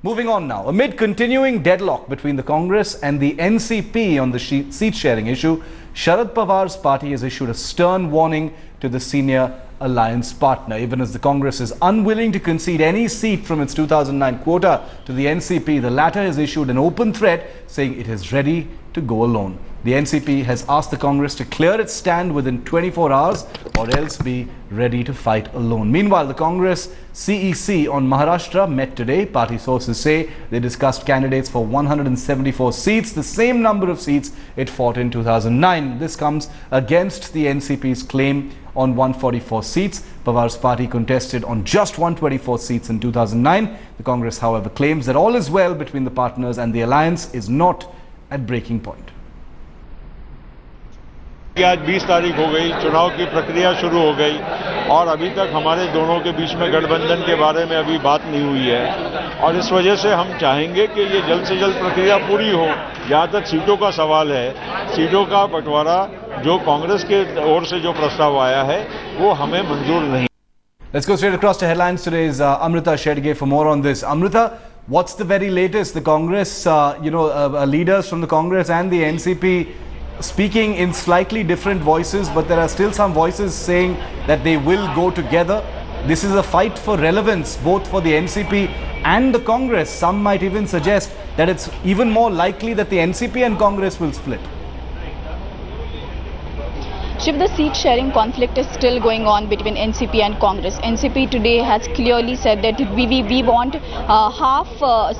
Moving on now, amid continuing deadlock between the Congress and the NCP on the seat sharing issue, Sharad Pawar's party has issued a stern warning to the senior alliance partner. Even as the Congress is unwilling to concede any seat from its 2009 quota to the NCP, the latter has issued an open threat saying it is ready to go alone. The NCP has asked the Congress to clear its stand within 24 hours or else be ready to fight alone. Meanwhile, the Congress CEC on Maharashtra met today. Party sources say they discussed candidates for 174 seats, the same number of seats it fought in 2009. This comes against the NCP's claim on 144 seats. Pawar's party contested on just 124 seats in 2009. The Congress, however, claims that all is well between the partners and the alliance is not at breaking point. आज 20 तारीख हो गई, चुनाव की प्रक्रिया शुरू हो गई और अभी तक हमारे दोनों के बीच में गठबंधन के बारे में अभी बात नहीं हुई है और इस वजह से हम चाहेंगे कि ये जल्द से जल्द प्रक्रिया पूरी हो। जहाँ तक सीटों का सवाल है, सीटों का बंटवारा जो कांग्रेस के ओर से जो प्रस्ताव आया है वो हमें मंजूर नहीं। Let's go straight across to headlines. Today's Amrita Shedge for more on this. Amrita, what's the very latest? The Congress, leaders from the Congress and the NCP speaking in slightly different voices, but there are still some voices saying that they will go together. This is a fight for relevance, both for the NCP and the Congress. Some might even suggest that it's even more likely that the NCP and Congress will split. Shiv, the seat sharing conflict is still going on between NCP and Congress. NCP today has clearly said that we want half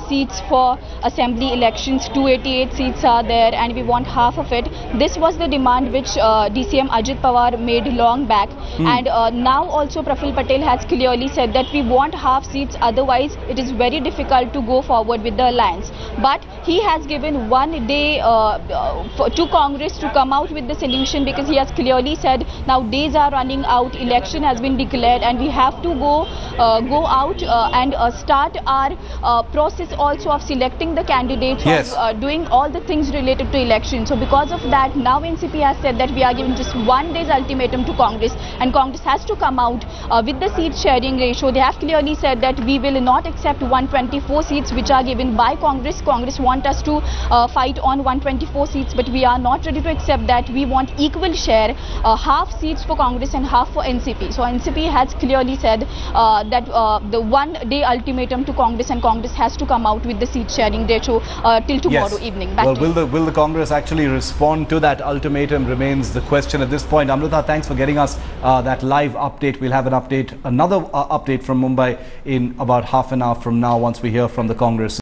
seats for assembly elections. 288 seats are there and we want half of it. This was the demand which DCM Ajit Pawar made long back. And now also Praful Patel has clearly said that we want half seats, otherwise it is very difficult to go forward with the alliance. But he has given 1 day to Congress to come out with the solution, because he has clearly said now days are running out, election has been declared and we have to go out and start our process also of selecting the candidates, yes, of doing all the things related to election. So because of that, now NCP has said that we are giving just 1 day's ultimatum to Congress, and Congress has to come out with the seat sharing ratio. They have clearly said that we will not accept 124 seats which are given by Congress. Congress want us to fight on 124 seats, but we are not ready to accept that. We want equal share, half seats for Congress and half for NCP. So NCP has clearly said that the 1 day ultimatum to Congress, and Congress has to come out with the seat sharing ratio till tomorrow evening. Back will the Congress actually respond to that ultimatum remains the question at this point. Amrita, thanks for getting us that live update. We'll have another update from Mumbai in about half an hour from now once we hear from the Congress.